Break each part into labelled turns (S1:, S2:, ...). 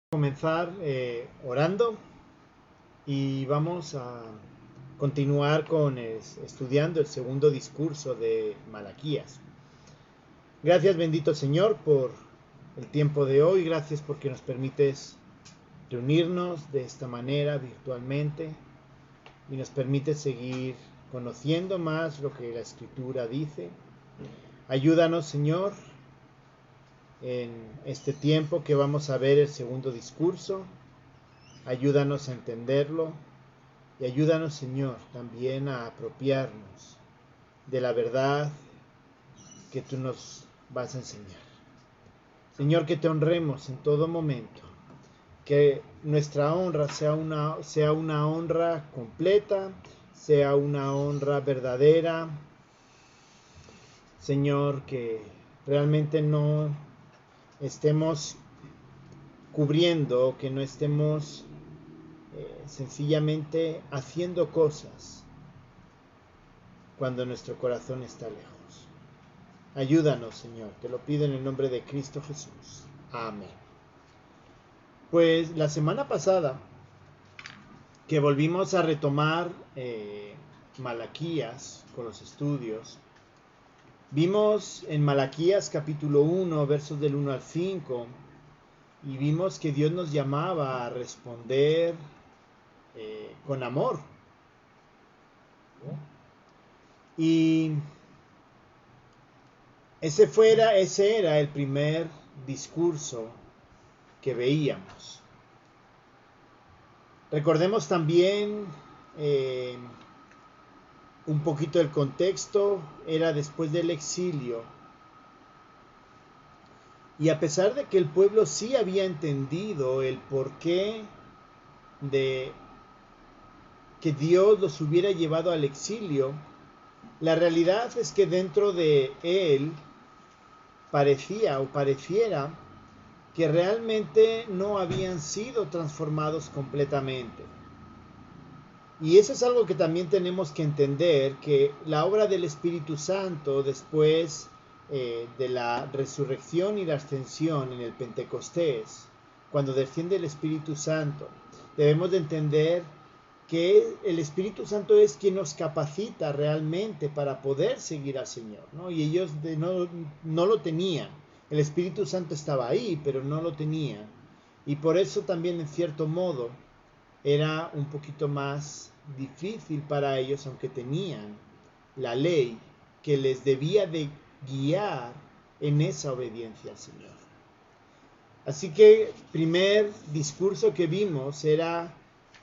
S1: Comenzar orando y vamos a continuar con estudiando el segundo discurso de Malaquías. Gracias, bendito Señor, por el tiempo de hoy. Gracias porque nos permites reunirnos de esta manera virtualmente y nos permites seguir conociendo más lo que la Escritura dice. Ayúdanos, Señor, en este tiempo que vamos a ver el segundo discurso. Ayúdanos a entenderlo y ayúdanos, Señor, también a apropiarnos de la verdad que tú nos vas a enseñar. Señor, que te honremos en todo momento, que nuestra honra sea una honra completa, sea una honra verdadera. Señor, que realmente no estemos cubriendo, que no estemos sencillamente haciendo cosas cuando nuestro corazón está lejos. Ayúdanos, Señor, te lo pido en el nombre de Cristo Jesús. Amén. Pues la semana pasada que volvimos a retomar Malaquías con los estudios, vimos en Malaquías capítulo 1, versos del 1 al 5, y vimos que Dios nos llamaba a responder con amor. Y ese era el primer discurso que veíamos. Recordemos también un poquito el contexto. Era después del exilio. Y a pesar de que el pueblo sí había entendido el porqué de que Dios los hubiera llevado al exilio, la realidad es que dentro de él pareciera que realmente no habían sido transformados completamente. Y eso es algo que también tenemos que entender, que la obra del Espíritu Santo después de la resurrección y la ascensión en el Pentecostés, cuando desciende el Espíritu Santo, debemos de entender que el Espíritu Santo es quien nos capacita realmente para poder seguir al Señor, ¿no? Y ellos no lo tenían. El Espíritu Santo estaba ahí, pero no lo tenían. Y por eso también, en cierto modo, era un poquito más difícil para ellos, aunque tenían la ley que les debía de guiar en esa obediencia al Señor. Así que primer discurso que vimos era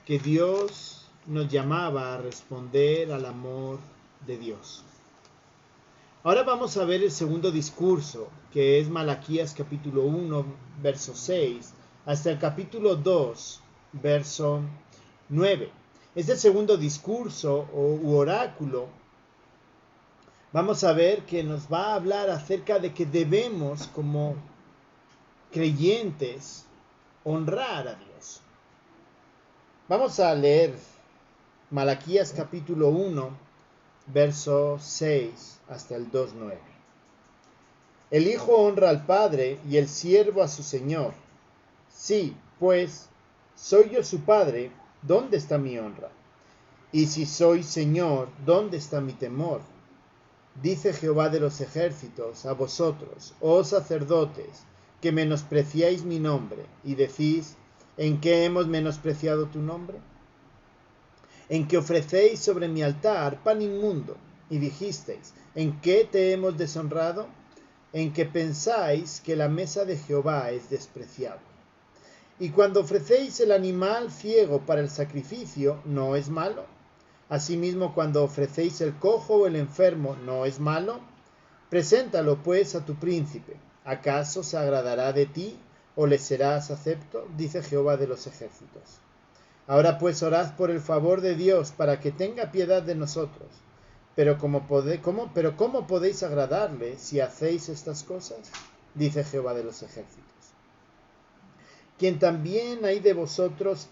S1: que Dios nos llamaba a responder al amor de Dios. Ahora vamos a ver el segundo discurso, que es Malaquías capítulo 1, verso 6, hasta el capítulo 2, verso 9. Este segundo discurso u oráculo, vamos a ver que nos va a hablar acerca de que debemos, como creyentes, honrar a Dios. Vamos a leer Malaquías capítulo 1, verso 6 hasta el 2:9. El hijo honra al padre y el siervo a su señor. Sí, pues, soy yo su padre, ¿dónde está mi honra? Y si soy señor, ¿dónde está mi temor? Dice Jehová de los ejércitos a vosotros, oh sacerdotes, que menospreciáis mi nombre, y decís, ¿en qué hemos menospreciado tu nombre? En que ofrecéis sobre mi altar pan inmundo, y dijisteis, ¿en qué te hemos deshonrado? En que pensáis que la mesa de Jehová es despreciable. Y cuando ofrecéis el animal ciego para el sacrificio, ¿no es malo? Asimismo, cuando ofrecéis el cojo o el enfermo, ¿no es malo? Preséntalo pues a tu príncipe. ¿Acaso se agradará de ti o le serás acepto? Dice Jehová de los ejércitos. Ahora pues orad por el favor de Dios para que tenga piedad de nosotros. Pero ¿cómo podéis agradarle si hacéis estas cosas? Dice Jehová de los ejércitos. ¿Quién también hay de vosotros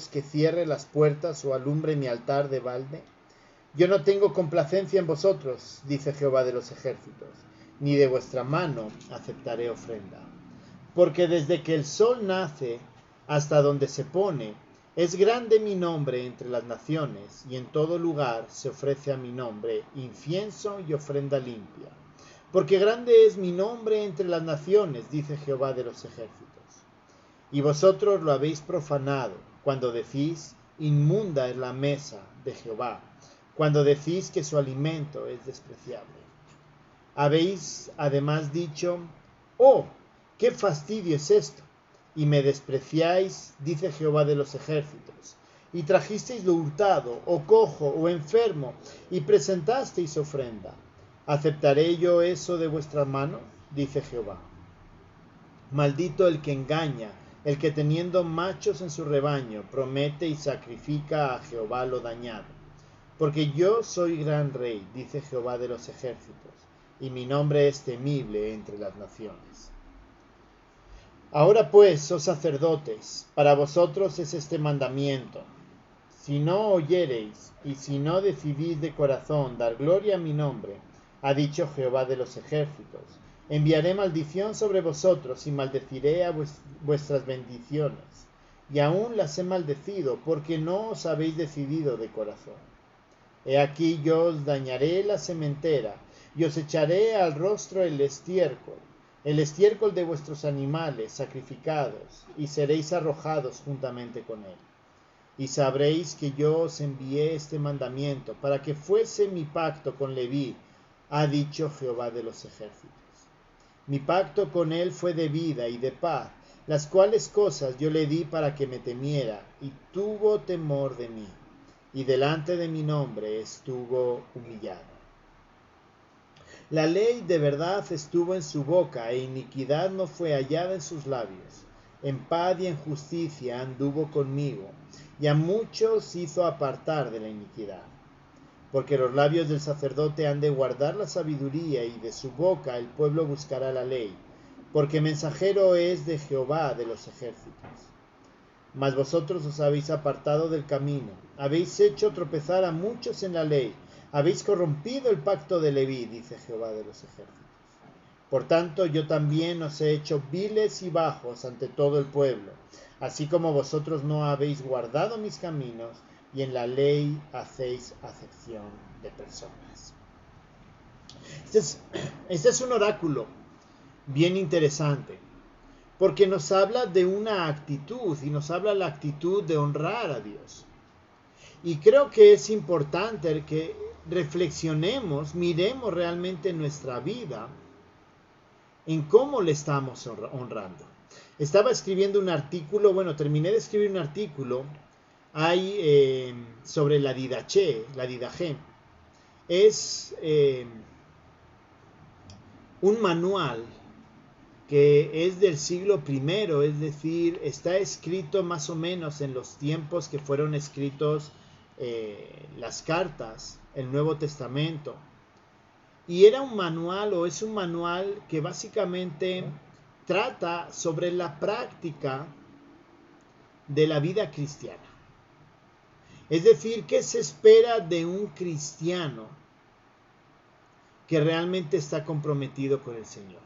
S1: que cierre las puertas o alumbre mi altar de balde? Yo no tengo complacencia en vosotros, dice Jehová de los ejércitos, ni de vuestra mano aceptaré ofrenda. Porque desde que el sol nace hasta donde se pone, es grande mi nombre entre las naciones, y en todo lugar se ofrece a mi nombre incienso y ofrenda limpia. Porque grande es mi nombre entre las naciones, dice Jehová de los ejércitos. Y vosotros lo habéis profanado, cuando decís, inmunda es la mesa de Jehová, cuando decís que su alimento es despreciable. Habéis además dicho, oh, qué fastidio es esto, y me despreciáis, dice Jehová de los ejércitos, y trajisteis lo hurtado, o cojo, o enfermo, y presentasteis ofrenda. ¿Aceptaré yo eso de vuestra mano? Dice Jehová. Maldito el que engaña, el que teniendo machos en su rebaño, promete y sacrifica a Jehová lo dañado. Porque yo soy gran rey, dice Jehová de los ejércitos, y mi nombre es temible entre las naciones. Ahora pues, oh sacerdotes, para vosotros es este mandamiento. Si no oyereis, y si no decidís de corazón dar gloria a mi nombre, ha dicho Jehová de los ejércitos, enviaré maldición sobre vosotros y maldeciré a vuestras bendiciones. Y aún las he maldecido, porque no os habéis decidido de corazón. He aquí yo os dañaré la sementera, y os echaré al rostro el estiércol de vuestros animales sacrificados, y seréis arrojados juntamente con él. Y sabréis que yo os envié este mandamiento, para que fuese mi pacto con Leví, ha dicho Jehová de los ejércitos. Mi pacto con él fue de vida y de paz, las cuales cosas yo le di para que me temiera, y tuvo temor de mí, y delante de mi nombre estuvo humillado. La ley de verdad estuvo en su boca, e iniquidad no fue hallada en sus labios. En paz y en justicia anduvo conmigo, y a muchos hizo apartar de la iniquidad. Porque los labios del sacerdote han de guardar la sabiduría, y de su boca el pueblo buscará la ley, porque mensajero es de Jehová de los ejércitos. Mas vosotros os habéis apartado del camino, habéis hecho tropezar a muchos en la ley, habéis corrompido el pacto de Leví, dice Jehová de los ejércitos. Por tanto, yo también os he hecho viles y bajos ante todo el pueblo, así como vosotros no habéis guardado mis caminos, y en la ley hacéis acepción de personas. Este es un oráculo bien interesante, porque nos habla de una actitud, y nos habla la actitud de honrar a Dios. Y creo que es importante que reflexionemos, miremos realmente nuestra vida en cómo le estamos honrando. Estaba escribiendo un artículo, terminé de escribir un artículo sobre la Didache. Es un manual que es del siglo I, es decir, está escrito más o menos en los tiempos que fueron escritos las cartas, el Nuevo Testamento. Y era un manual, o es un manual que básicamente trata sobre la práctica de la vida cristiana. Es decir, ¿qué se espera de un cristiano que realmente está comprometido con el Señor?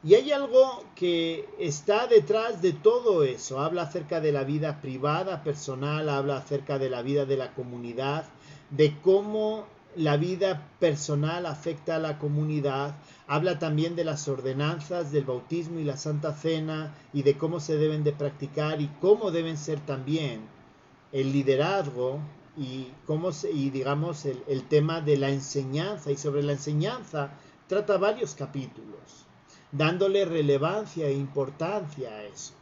S1: Y hay algo que está detrás de todo eso. Habla acerca de la vida privada, personal, habla acerca de la vida de la comunidad, de cómo la vida personal afecta a la comunidad. Habla también de las ordenanzas del bautismo y la Santa Cena, y de cómo se deben de practicar y cómo deben ser también el liderazgo y digamos el tema de la enseñanza. Y sobre la enseñanza trata varios capítulos, dándole relevancia e importancia a eso.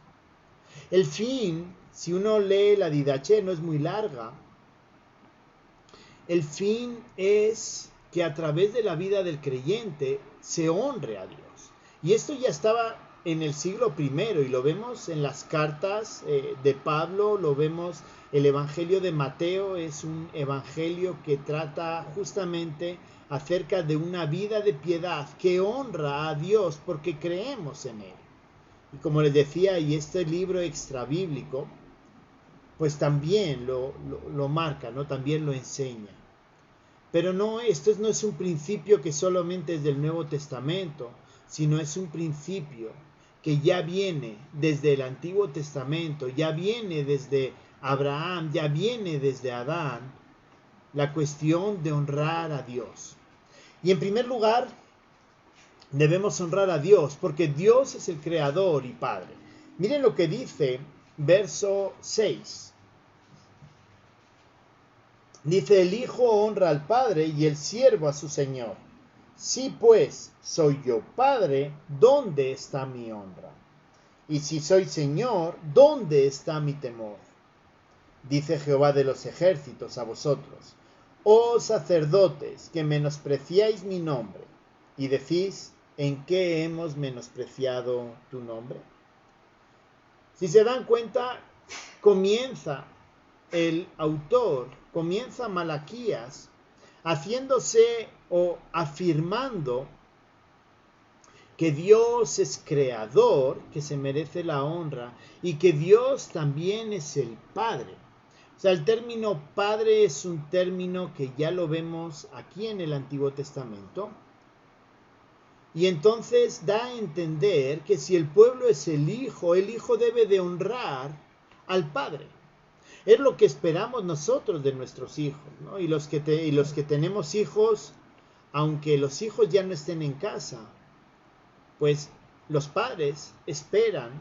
S1: El fin, si uno lee la Didache, no es muy larga. El fin es que a través de la vida del creyente se honre a Dios. Y esto ya estaba en el siglo I, y lo vemos en las cartas de Pablo, lo vemos. El Evangelio de Mateo es un evangelio que trata justamente acerca de una vida de piedad que honra a Dios porque creemos en Él. Y como les decía, y este libro extrabíblico, pues también lo marca, ¿no? También lo enseña. Pero no, esto no es un principio que solamente es del Nuevo Testamento, sino es un principio que ya viene desde el Antiguo Testamento, ya viene desde Abraham, ya viene desde Adán, la cuestión de honrar a Dios. Y en primer lugar, debemos honrar a Dios, porque Dios es el creador y padre. Miren lo que dice verso 6. Dice, el hijo honra al padre y el siervo a su señor. Si pues soy yo padre, ¿dónde está mi honra? Y si soy señor, ¿dónde está mi temor? Dice Jehová de los ejércitos a vosotros, oh sacerdotes, que menospreciáis mi nombre, y decís, ¿en qué hemos menospreciado tu nombre? Si se dan cuenta, comienza el autor, comienza Malaquías, haciéndose o afirmando que Dios es creador, que se merece la honra, y que Dios también es el Padre. O sea, el término Padre es un término que ya lo vemos aquí en el Antiguo Testamento. Y entonces da a entender que si el pueblo es el hijo debe de honrar al Padre. Es lo que esperamos nosotros de nuestros hijos, ¿no? Y los que tenemos hijos, aunque los hijos ya no estén en casa, pues los padres esperan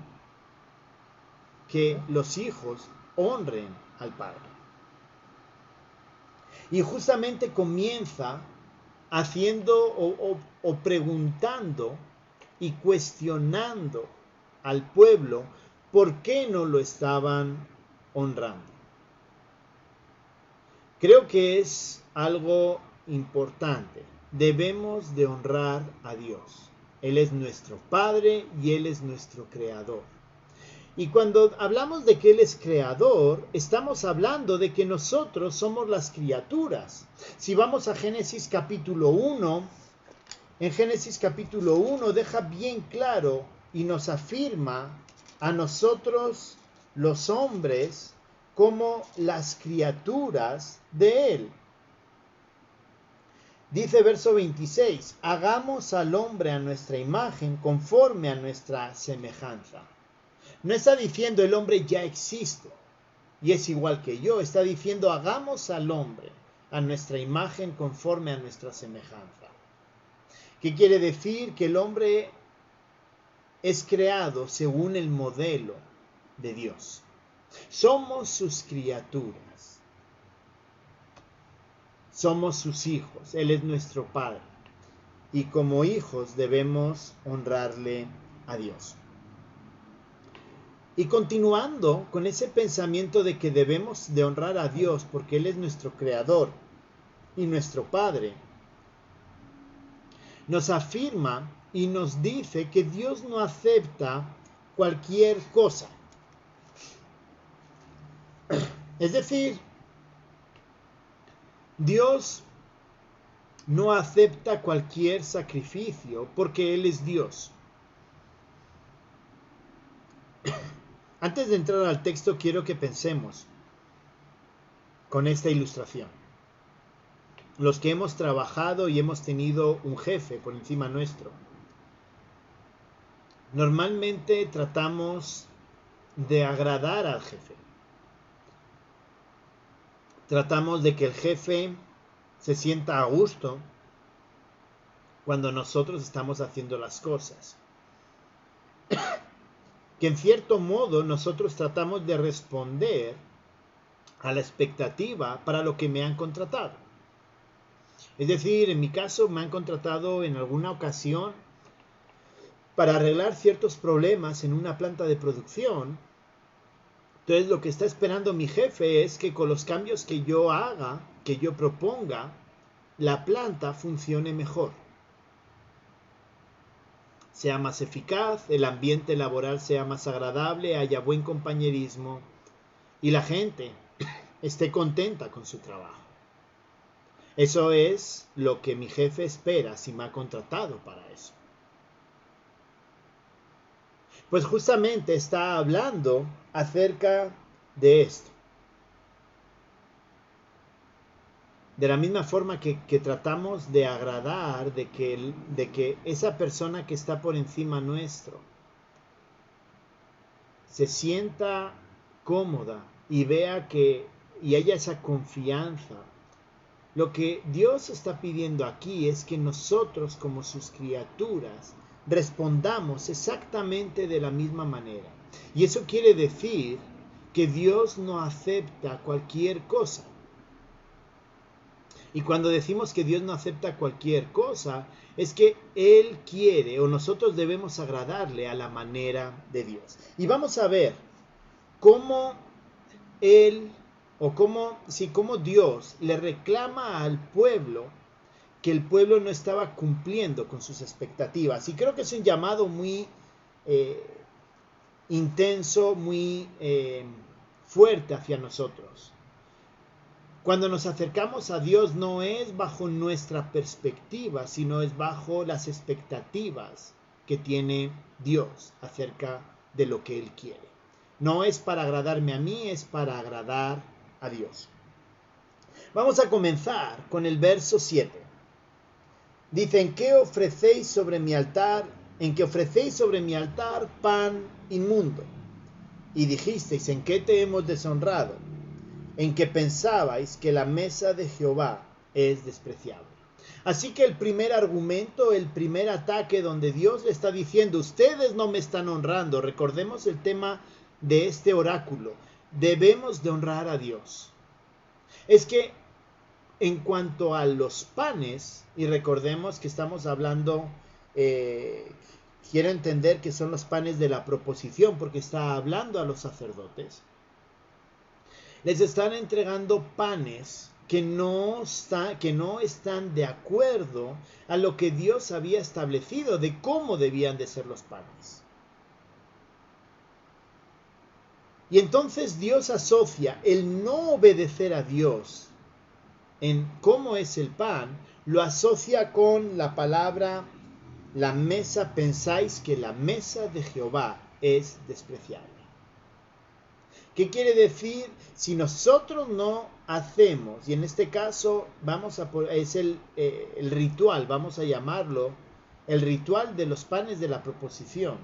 S1: que los hijos honren al padre. Y justamente comienza haciendo o preguntando y cuestionando al pueblo por qué no lo estaban honrando. Creo que es algo importante. Debemos de honrar a Dios. Él es nuestro Padre y Él es nuestro Creador. Y cuando hablamos de que Él es Creador, estamos hablando de que nosotros somos las criaturas. Si vamos a Génesis capítulo 1, en Génesis capítulo 1 deja bien claro y nos afirma a nosotros los hombres como las criaturas de Él. Dice verso 26, hagamos al hombre a nuestra imagen conforme a nuestra semejanza. No está diciendo el hombre ya existe y es igual que yo, está diciendo hagamos al hombre a nuestra imagen conforme a nuestra semejanza. ¿Qué quiere decir? Que el hombre es creado según el modelo de Dios. Somos sus criaturas. Somos sus hijos. Él es nuestro Padre. Y como hijos debemos honrarle a Dios. Y continuando con ese pensamiento de que debemos de honrar a Dios porque Él es nuestro Creador y nuestro Padre, nos afirma y nos dice que Dios no acepta cualquier cosa. Es decir, Dios no acepta cualquier sacrificio porque Él es Dios. Antes de entrar al texto, quiero que pensemos con esta ilustración. Los que hemos trabajado y hemos tenido un jefe por encima nuestro, normalmente tratamos de agradar al jefe. Tratamos de que el jefe se sienta a gusto cuando nosotros estamos haciendo las cosas. Que en cierto modo nosotros tratamos de responder a la expectativa para lo que me han contratado. Es decir, en mi caso me han contratado en alguna ocasión para arreglar ciertos problemas en una planta de producción. Entonces lo que está esperando mi jefe es que con los cambios que yo haga, que yo proponga, la planta funcione mejor. Sea más eficaz, el ambiente laboral sea más agradable, haya buen compañerismo y la gente esté contenta con su trabajo. Eso es lo que mi jefe espera si me ha contratado para eso. Pues justamente está hablando acerca de esto. De la misma forma que tratamos de agradar, de que esa persona que está por encima nuestro se sienta cómoda y vea y haya esa confianza. Lo que Dios está pidiendo aquí es que nosotros, como sus criaturas, respondamos exactamente de la misma manera. Y eso quiere decir que Dios no acepta cualquier cosa. Y cuando decimos que Dios no acepta cualquier cosa, es que Él quiere o nosotros debemos agradarle a la manera de Dios. Y vamos a ver cómo Él o cómo Dios le reclama al pueblo que el pueblo no estaba cumpliendo con sus expectativas. Y creo que es un llamado muy intenso, muy fuerte hacia nosotros. Cuando nos acercamos a Dios no es bajo nuestra perspectiva, sino es bajo las expectativas que tiene Dios acerca de lo que Él quiere. No es para agradarme a mí, es para agradar a Dios. Vamos a comenzar con el verso 7. Dice, ¿en qué ofrecéis sobre mi altar? En que ofrecéis sobre mi altar pan inmundo. Y dijisteis, ¿en qué te hemos deshonrado? En que pensabais que la mesa de Jehová es despreciable. Así que el primer argumento, el primer ataque donde Dios le está diciendo, ustedes no me están honrando. Recordemos el tema de este oráculo. Debemos de honrar a Dios. Es que en cuanto a los panes, y recordemos que estamos hablando, quiero entender que son los panes de la proposición, porque está hablando a los sacerdotes. Les están entregando panes que no están de acuerdo a lo que Dios había establecido de cómo debían de ser los panes. Y entonces Dios asocia el no obedecer a Dios en cómo es el pan, lo asocia con la palabra, la mesa. Pensáis que la mesa de Jehová es despreciable. ¿Qué quiere decir? Si nosotros no hacemos, y en este caso es el ritual, vamos a llamarlo, el ritual de los panes de la proposición,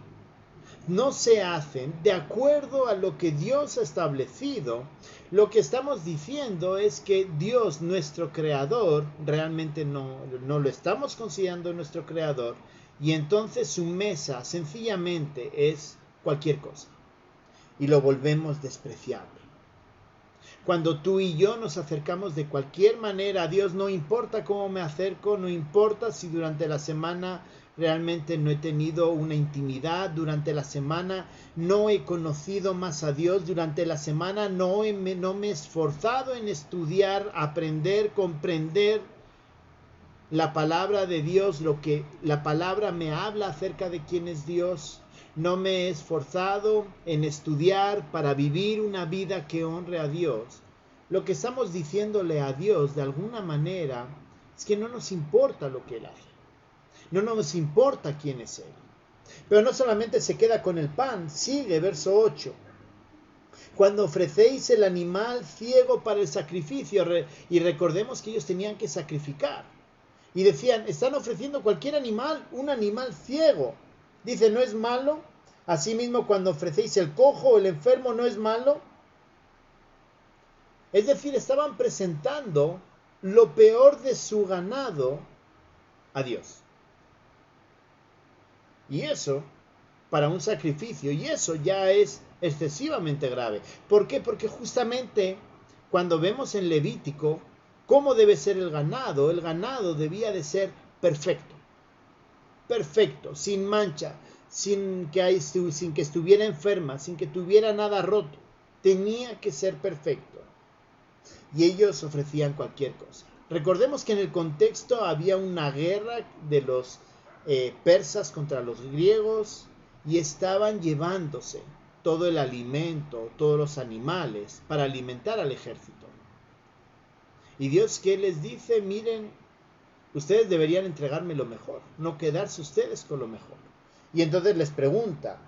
S1: no se hacen de acuerdo a lo que Dios ha establecido, lo que estamos diciendo es que Dios, nuestro creador, realmente no lo estamos considerando nuestro creador, y entonces su mesa sencillamente es cualquier cosa. Y lo volvemos despreciable. Cuando tú y yo nos acercamos de cualquier manera a Dios, no importa cómo me acerco, no importa si durante la semana realmente no he tenido una intimidad, durante la semana no he conocido más a Dios, durante la semana no me he esforzado en estudiar, aprender, comprender la palabra de Dios, lo que la palabra me habla acerca de quién es Dios. No me he esforzado en estudiar para vivir una vida que honre a Dios. Lo que estamos diciéndole a Dios de alguna manera es que no nos importa lo que Él hace. No nos importa quién es Él. Pero no solamente se queda con el pan, sigue verso 8. Cuando ofrecéis el animal ciego para el sacrificio, y recordemos que ellos tenían que sacrificar. Y decían, están ofreciendo cualquier animal, un animal ciego. Dice, ¿no es malo? Asimismo, cuando ofrecéis el cojo o el enfermo, ¿no es malo? Es decir, estaban presentando lo peor de su ganado a Dios. Y eso, para un sacrificio, y eso ya es excesivamente grave. ¿Por qué? Porque justamente cuando vemos en Levítico cómo debe ser el ganado debía de ser perfecto. Perfecto, sin mancha, sin que estuviera enferma, sin que tuviera nada roto. Tenía que ser perfecto. Y ellos ofrecían cualquier cosa. Recordemos que en el contexto había una guerra de los persas contra los griegos y estaban llevándose todo el alimento, todos los animales para alimentar al ejército. Y Dios, ¿qué les dice? Miren, ustedes deberían entregarme lo mejor, no quedarse ustedes con lo mejor. Y entonces les pregunta,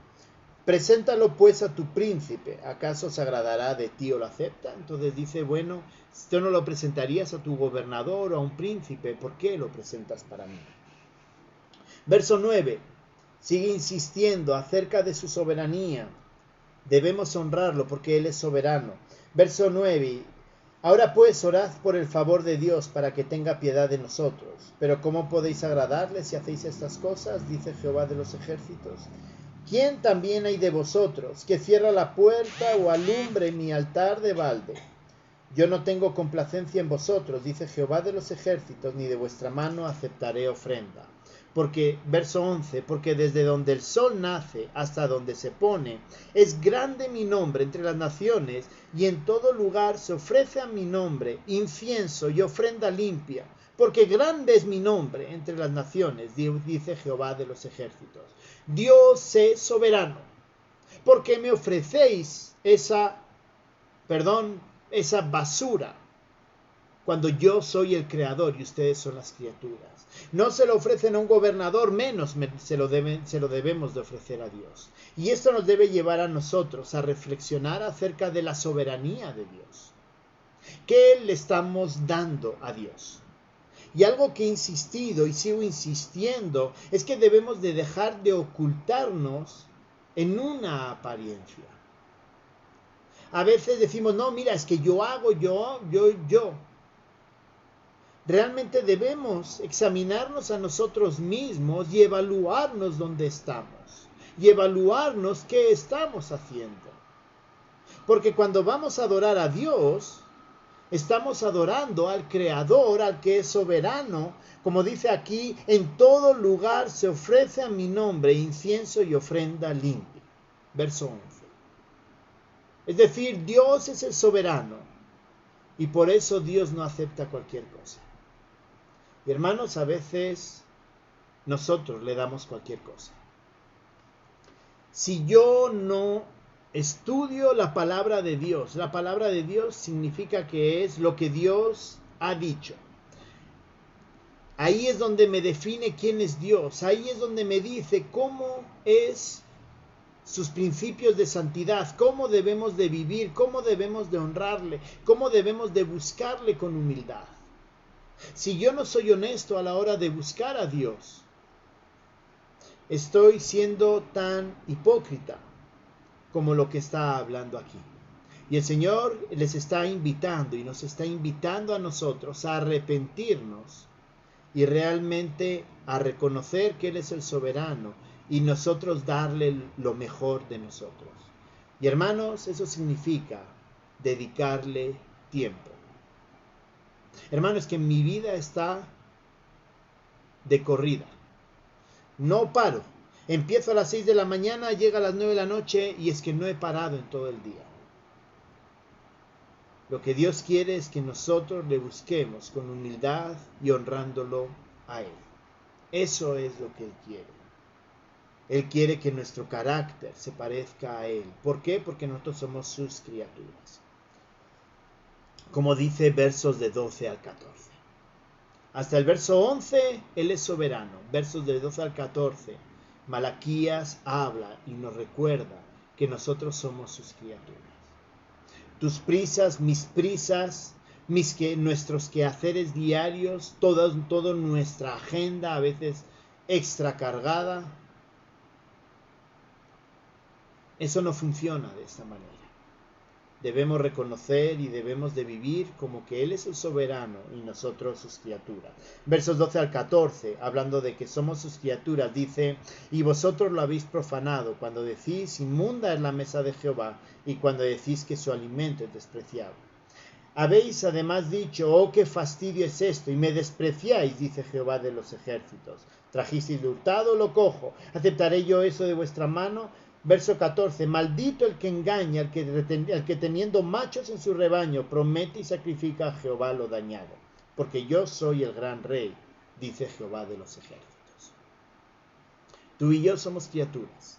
S1: Preséntalo pues a tu príncipe, ¿acaso se agradará de ti o lo acepta? Entonces dice, bueno, tú no lo presentarías a tu gobernador o a un príncipe, ¿por qué lo presentas para mí? Verso 9, sigue insistiendo acerca de su soberanía. Debemos honrarlo porque Él es soberano. Verso 9, ahora pues orad por el favor de Dios para que tenga piedad de nosotros. Pero ¿cómo podéis agradarle si hacéis estas cosas? Dice Jehová de los ejércitos. ¿Quién también hay de vosotros que cierra la puerta o alumbre mi altar de balde? Yo no tengo complacencia en vosotros, dice Jehová de los ejércitos, ni de vuestra mano aceptaré ofrenda. Porque, verso 11, porque desde donde el sol nace hasta donde se pone, es grande mi nombre entre las naciones, y en todo lugar se ofrece a mi nombre incienso y ofrenda limpia. Porque grande es mi nombre entre las naciones, dice Jehová de los ejércitos. Dios es soberano. Porque me ofrecéis esa basura, cuando yo soy el creador y ustedes son las criaturas. No se lo ofrecen a un gobernador, menos se lo debemos de ofrecer a Dios. Y esto nos debe llevar a nosotros a reflexionar acerca de la soberanía de Dios. ¿Qué le estamos dando a Dios? Y algo que he insistido y sigo insistiendo es que debemos de dejar de ocultarnos en una apariencia. A veces decimos, no, mira, es que yo hago, yo. Realmente debemos examinarnos a nosotros mismos y evaluarnos dónde estamos. Y evaluarnos qué estamos haciendo. Porque cuando vamos a adorar a Dios, estamos adorando al Creador, al que es soberano. Como dice aquí, en todo lugar se ofrece a mi nombre incienso y ofrenda limpia. Verso 11. Es decir, Dios es el soberano y por eso Dios no acepta cualquier cosa. Y hermanos, a veces nosotros le damos cualquier cosa. Si yo no estudio la palabra de Dios significa que es lo que Dios ha dicho. Ahí es donde me define quién es Dios. Ahí es donde me dice cómo es sus principios de santidad, cómo debemos de vivir, cómo debemos de honrarle, cómo debemos de buscarle con humildad. Si yo no soy honesto a la hora de buscar a Dios, estoy siendo tan hipócrita como lo que está hablando aquí. Y el Señor les está invitando y nos está invitando a nosotros a arrepentirnos y realmente a reconocer que Él es el soberano y nosotros darle lo mejor de nosotros. Y hermanos, eso significa dedicarle tiempo. Hermanos, que mi vida está de corrida. No paro. Empiezo a las 6 de la mañana, llega a las 9 de la noche y es que no he parado en todo el día. Lo que Dios quiere es que nosotros le busquemos con humildad y honrándolo a Él. Eso es lo que Él quiere. Él quiere que nuestro carácter se parezca a Él. ¿Por qué? Porque nosotros somos sus criaturas. Como dice versos de 12 al 14. Hasta el verso 11, Él es soberano. Versos de 12 al 14, Malaquías habla y nos recuerda que nosotros somos sus criaturas. Tus prisas, mis prisas, nuestros quehaceres diarios, toda nuestra agenda a veces extracargada. Eso no funciona de esta manera. Debemos reconocer y debemos de vivir como que Él es el soberano y nosotros sus criaturas. Versos 12 al 14, hablando de que somos sus criaturas, dice: y vosotros lo habéis profanado cuando decís inmunda es la mesa de Jehová y cuando decís que su alimento es despreciable. Habéis además dicho: oh, qué fastidio es esto, y me despreciáis, dice Jehová de los ejércitos. Trajisteis lo hurtado, lo cojo. ¿Aceptaré yo eso de vuestra mano? Verso 14, maldito el que engaña, el que teniendo machos en su rebaño promete y sacrifica a Jehová lo dañado, porque yo soy el gran rey, dice Jehová de los ejércitos. Tú y yo somos criaturas,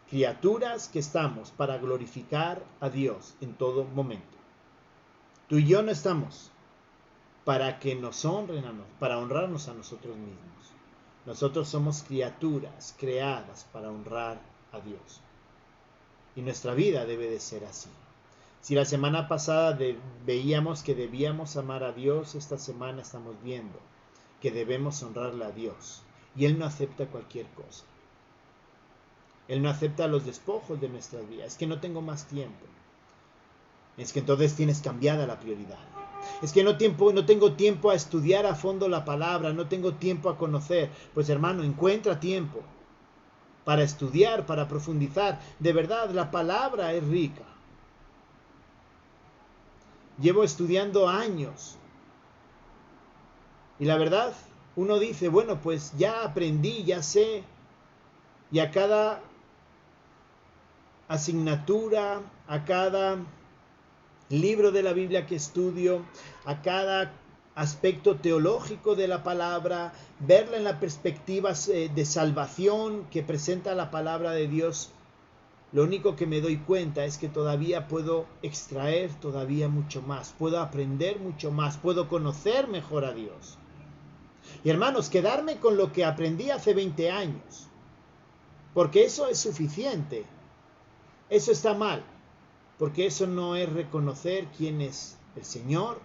S1: criaturas que estamos para glorificar a Dios en todo momento. Tú y yo no estamos para que nos honren para honrarnos a nosotros mismos. Nosotros somos criaturas creadas para honrar a Dios. Y nuestra vida debe de ser así. Si la semana pasada veíamos que debíamos amar a Dios, esta semana estamos viendo que debemos honrarle a Dios. Y Él no acepta cualquier cosa. Él no acepta los despojos de nuestras vidas. Es que no tengo más tiempo. Es que entonces tienes cambiada la prioridad. Es que no tengo tiempo a estudiar a fondo la palabra, no tengo tiempo a conocer. Pues hermano, encuentra tiempo para estudiar, para profundizar. De verdad, la palabra es rica. Llevo estudiando años. Y la verdad, uno dice, bueno, pues ya aprendí, ya sé. Y a cada asignatura, a cada libro de la Biblia que estudio, a cada aspecto teológico de la palabra, verla en la perspectiva de salvación que presenta la palabra de Dios, lo único que me doy cuenta es que todavía puedo extraer todavía mucho más, puedo aprender mucho más, puedo conocer mejor a Dios. Y hermanos, quedarme con lo que aprendí hace 20 años, porque eso es suficiente, eso está mal. Porque eso no es reconocer quién es el Señor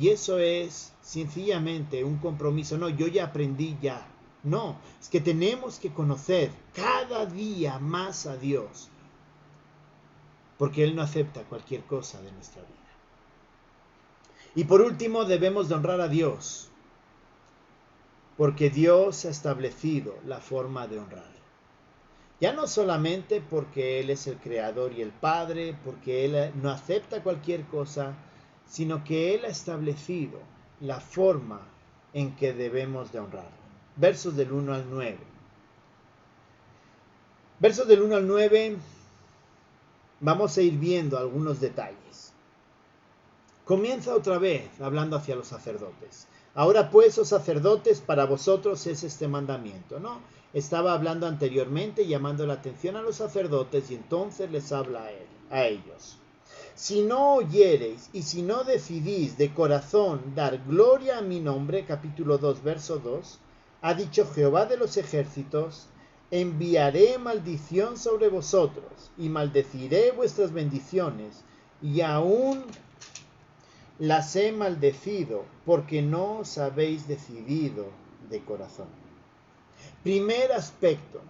S1: y eso es sencillamente un compromiso. No, yo ya aprendí ya. No, es que tenemos que conocer cada día más a Dios. Porque Él no acepta cualquier cosa de nuestra vida. Y por último, debemos de honrar a Dios. Porque Dios ha establecido la forma de honrar. Ya no solamente porque Él es el Creador y el Padre, porque Él no acepta cualquier cosa, sino que Él ha establecido la forma en que debemos de honrar. Versos del 1 al 9. Versos del 1 al 9, vamos a ir viendo algunos detalles. Comienza otra vez hablando hacia los sacerdotes. Ahora pues, oh sacerdotes, para vosotros es este mandamiento, ¿no? Estaba hablando anteriormente, llamando la atención a los sacerdotes, y entonces les habla a ellos. Si no oyereis y si no decidís de corazón dar gloria a mi nombre, capítulo 2, verso 2, ha dicho Jehová de los ejércitos, enviaré maldición sobre vosotros, y maldeciré vuestras bendiciones, y aún las he maldecido, porque no os habéis decidido de corazón. Primer aspecto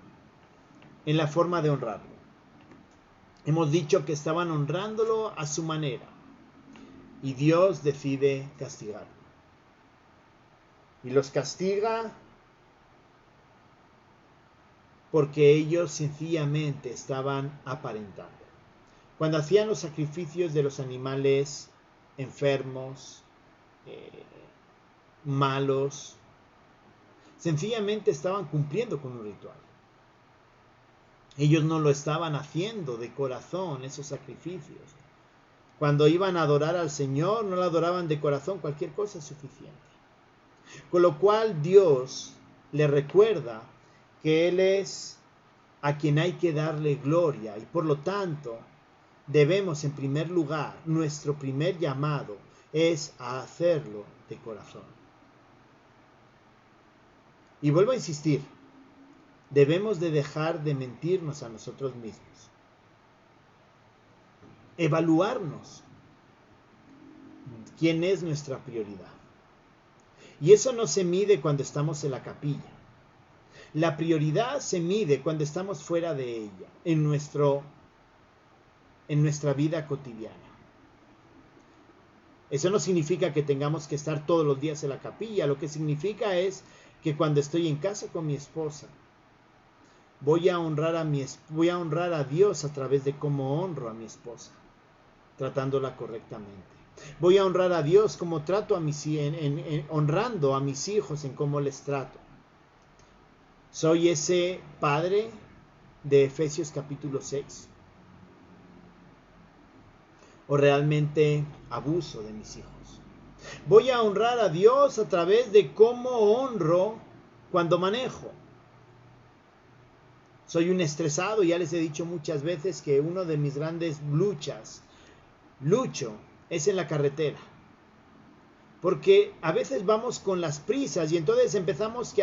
S1: en la forma de honrarlo. Hemos dicho que estaban honrándolo a su manera y Dios decide castigarlo. Y los castiga porque ellos sencillamente estaban aparentando. Cuando hacían los sacrificios de los animales enfermos, malos, sencillamente estaban cumpliendo con un ritual. Ellos no lo estaban haciendo de corazón, esos sacrificios. Cuando iban a adorar al Señor, no lo adoraban de corazón, cualquier cosa es suficiente. Con lo cual Dios le recuerda que Él es a quien hay que darle gloria y por lo tanto debemos en primer lugar, nuestro primer llamado es a hacerlo de corazón. Y vuelvo a insistir, debemos de dejar de mentirnos a nosotros mismos. Evaluarnos quién es nuestra prioridad. Y eso no se mide cuando estamos en la capilla. La prioridad se mide cuando estamos fuera de ella, en nuestra vida cotidiana. Eso no significa que tengamos que estar todos los días en la capilla. Lo que significa es que cuando estoy en casa con mi esposa, voy a honrar a Dios a través de cómo honro a mi esposa, tratándola correctamente. Voy a honrar a Dios como trato honrando a mis hijos en cómo les trato. Soy ese padre de Efesios capítulo 6. ¿O realmente abuso de mis hijos? Voy a honrar a Dios a través de cómo honro cuando manejo. Soy un estresado, ya les he dicho muchas veces que uno de mis grandes lucho es en la carretera. Porque a veces vamos con las prisas y entonces empezamos que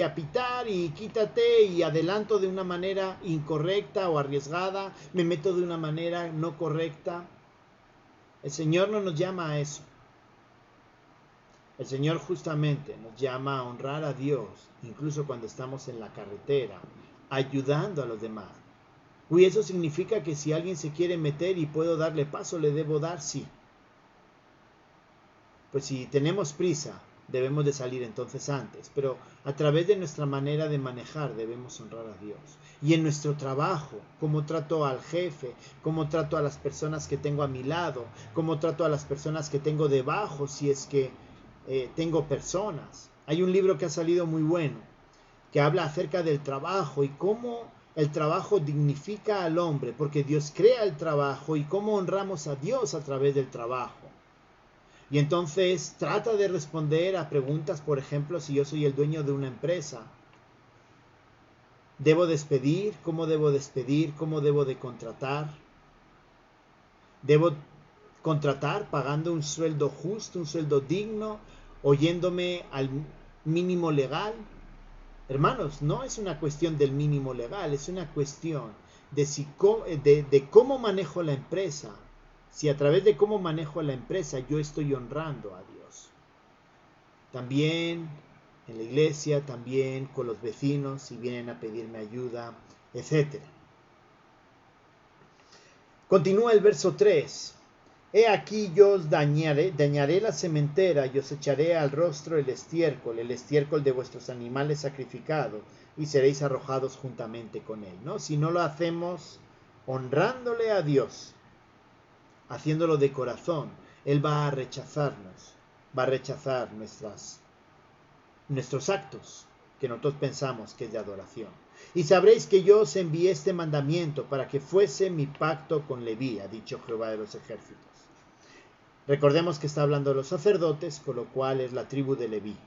S1: a pitar y quítate y adelanto de una manera incorrecta o arriesgada, me meto de una manera no correcta. El Señor no nos llama a eso. El Señor justamente nos llama a honrar a Dios, incluso cuando estamos en la carretera, ayudando a los demás. Uy, eso significa que si alguien se quiere meter y puedo darle paso, le debo dar, sí. Pues si tenemos prisa, debemos de salir entonces antes, pero a través de nuestra manera de manejar debemos honrar a Dios. Y en nuestro trabajo, cómo trato al jefe, cómo trato a las personas que tengo a mi lado, cómo trato a las personas que tengo debajo, si es que tengo personas. Hay un libro que ha salido muy bueno, que habla acerca del trabajo y cómo el trabajo dignifica al hombre, porque Dios crea el trabajo y cómo honramos a Dios a través del trabajo. Y entonces trata de responder a preguntas, por ejemplo, si yo soy el dueño de una empresa. ¿Debo despedir? ¿Cómo debo despedir? ¿Cómo debo de contratar? ¿Debo contratar pagando un sueldo justo, un sueldo digno, oyéndome al mínimo legal? Hermanos, no es una cuestión del mínimo legal, es una cuestión de cómo manejo la empresa. Si a través de cómo manejo la empresa yo estoy honrando a Dios. También en la iglesia, también con los vecinos, si vienen a pedirme ayuda, etc. Continúa el verso 3. He aquí yo os dañaré la sementera y os echaré al rostro el estiércol de vuestros animales sacrificados, y seréis arrojados juntamente con él, ¿no? Si no lo hacemos honrándole a Dios, haciéndolo de corazón, Él va a rechazarnos, va a rechazar nuestros actos que nosotros pensamos que es de adoración. Y sabréis que yo os envié este mandamiento para que fuese mi pacto con Leví, ha dicho Jehová de los ejércitos. Recordemos que está hablando de los sacerdotes, con lo cual es la tribu de Leví.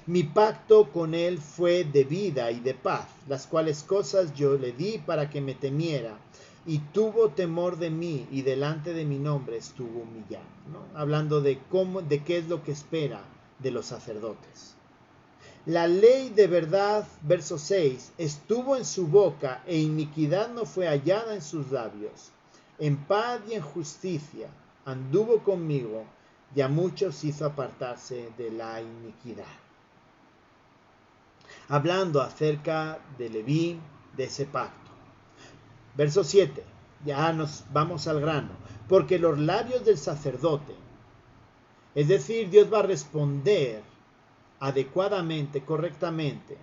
S1: Mi pacto con él fue de vida y de paz, las cuales cosas yo le di para que me temiera, y tuvo temor de mí, y delante de mi nombre estuvo humillado, ¿no? Hablando de qué es lo que espera de los sacerdotes. La ley de verdad, verso 6, estuvo en su boca, e iniquidad no fue hallada en sus labios. En paz y en justicia anduvo conmigo, y a muchos hizo apartarse de la iniquidad. Hablando acerca de Leví, de ese pacto. Verso 7, ya nos vamos al grano. Porque los labios del sacerdote, es decir, Dios va a responder adecuadamente, correctamente.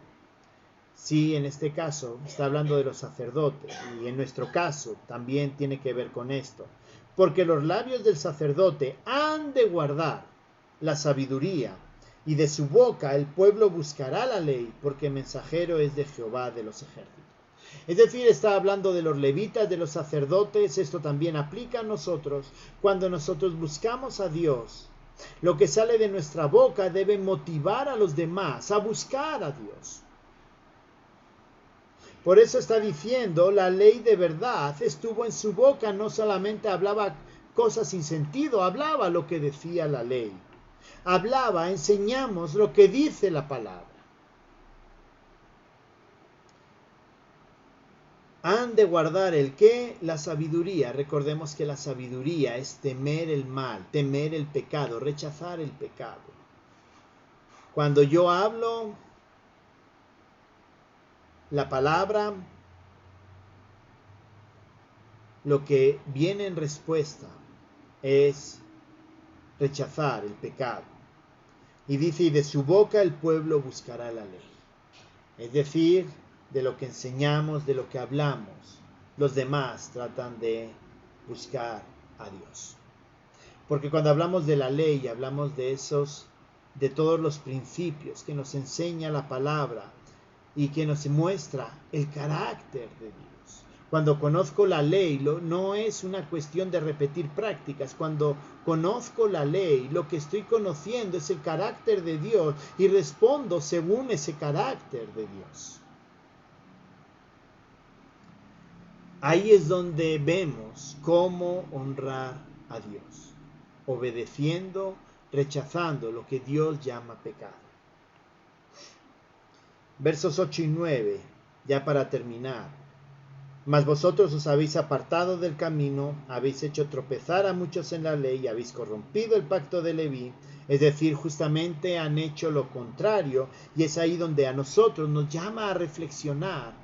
S1: Sí, en este caso está hablando de los sacerdotes, y en nuestro caso también tiene que ver con esto. Porque los labios del sacerdote han de guardar la sabiduría, y de su boca el pueblo buscará la ley, porque mensajero es de Jehová de los ejércitos. Es decir, está hablando de los levitas, de los sacerdotes. Esto también aplica a nosotros. Cuando nosotros buscamos a Dios, lo que sale de nuestra boca debe motivar a los demás a buscar a Dios. Por eso está diciendo, la ley de verdad estuvo en su boca, no solamente hablaba cosas sin sentido, hablaba lo que decía la ley. Hablaba, enseñamos lo que dice la palabra. Han de guardar el qué, la sabiduría. Recordemos que la sabiduría es temer el mal, temer el pecado, rechazar el pecado. Cuando yo hablo la palabra, lo que viene en respuesta es rechazar el pecado. Y dice, y de su boca el pueblo buscará la ley. Es decir, de lo que enseñamos, de lo que hablamos, los demás tratan de buscar a Dios. Porque cuando hablamos de la ley, hablamos de todos los principios que nos enseña la palabra y que nos muestra el carácter de Dios. Cuando conozco la ley, no es una cuestión de repetir prácticas. Cuando conozco la ley, lo que estoy conociendo es el carácter de Dios y respondo según ese carácter de Dios. Ahí es donde vemos cómo honrar a Dios, obedeciendo, rechazando lo que Dios llama pecado. Versos 8 y 9, ya para terminar. Mas vosotros os habéis apartado del camino, habéis hecho tropezar a muchos en la ley, habéis corrompido el pacto de Leví, es decir, justamente han hecho lo contrario, y es ahí donde a nosotros nos llama a reflexionar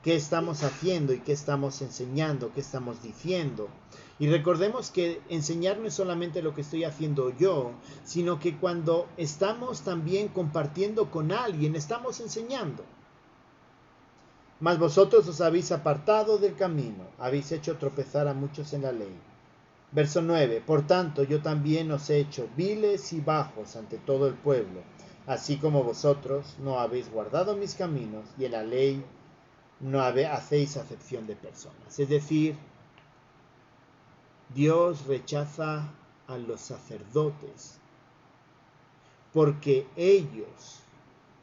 S1: qué estamos haciendo y qué estamos enseñando, qué estamos diciendo. Y recordemos que enseñar no es solamente lo que estoy haciendo yo, sino que cuando estamos también compartiendo con alguien, estamos enseñando. Mas vosotros os habéis apartado del camino, habéis hecho tropezar a muchos en la ley. Verso 9. Por tanto, yo también os he hecho viles y bajos ante todo el pueblo, así como vosotros no habéis guardado mis caminos, y en la ley no hacéis acepción de personas. Es decir, Dios rechaza a los sacerdotes porque ellos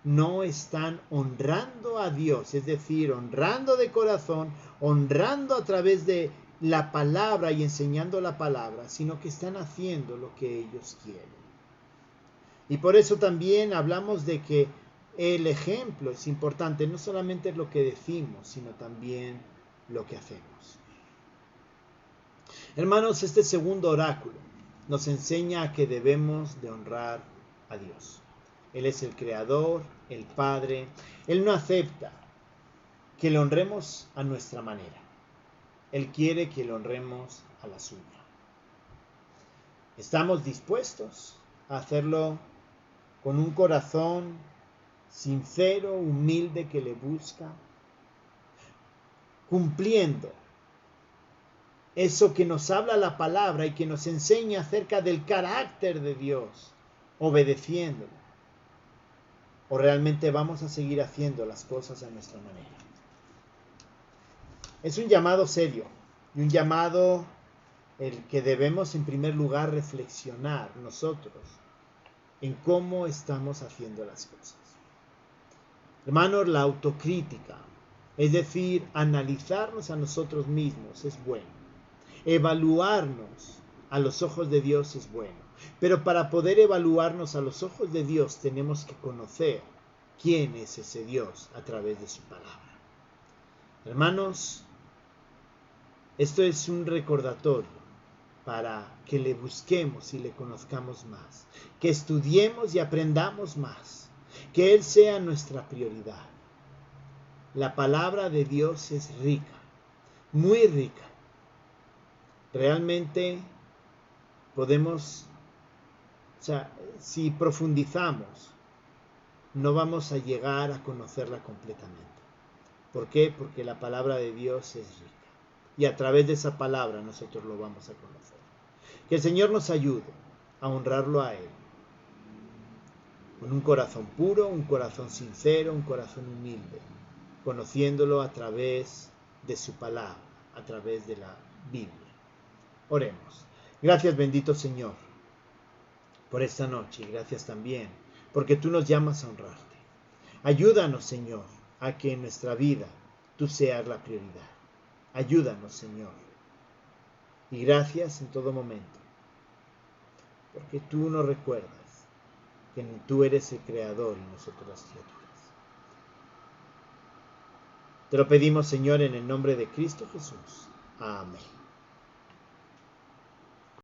S1: no están honrando a Dios, es decir, honrando de corazón, honrando a través de la palabra y enseñando la palabra, sino que están haciendo lo que ellos quieren. Y por eso también hablamos de que el ejemplo es importante, no solamente es lo que decimos, sino también lo que hacemos. Hermanos, este segundo oráculo nos enseña a que debemos de honrar a Dios. Él es el Creador, el Padre. Él no acepta que le honremos a nuestra manera. Él quiere que le honremos a la suya. ¿Estamos dispuestos a hacerlo con un corazón sincero, humilde, que le busca? Cumpliendo eso que nos habla la palabra y que nos enseña acerca del carácter de Dios, obedeciéndolo. ¿O realmente vamos a seguir haciendo las cosas a nuestra manera? Es un llamado serio y un llamado el que debemos en primer lugar reflexionar nosotros en cómo estamos haciendo las cosas. Hermanos, la autocrítica, es decir, analizarnos a nosotros mismos es bueno. Evaluarnos a los ojos de Dios es bueno. Pero para poder evaluarnos a los ojos de Dios tenemos que conocer quién es ese Dios a través de su palabra. Hermanos, esto es un recordatorio para que le busquemos y le conozcamos más, que estudiemos y aprendamos más, que Él sea nuestra prioridad. La palabra de Dios es rica, muy rica. Realmente podemos, si profundizamos, no vamos a llegar a conocerla completamente. ¿Por qué? Porque la palabra de Dios es rica. Y a través de esa palabra nosotros lo vamos a conocer. Que el Señor nos ayude a honrarlo a Él. Con un corazón puro, un corazón sincero, un corazón humilde. Conociéndolo a través de su palabra, a través de la Biblia. Oremos. Gracias, bendito Señor, por esta noche. Gracias también, porque tú nos llamas a honrarte. Ayúdanos, Señor, a que en nuestra vida tú seas la prioridad. Ayúdanos, Señor. Y gracias en todo momento, porque tú nos recuerdas que tú eres el Creador y nosotros las criaturas. Te lo pedimos, Señor, en el nombre de Cristo Jesús. Amén.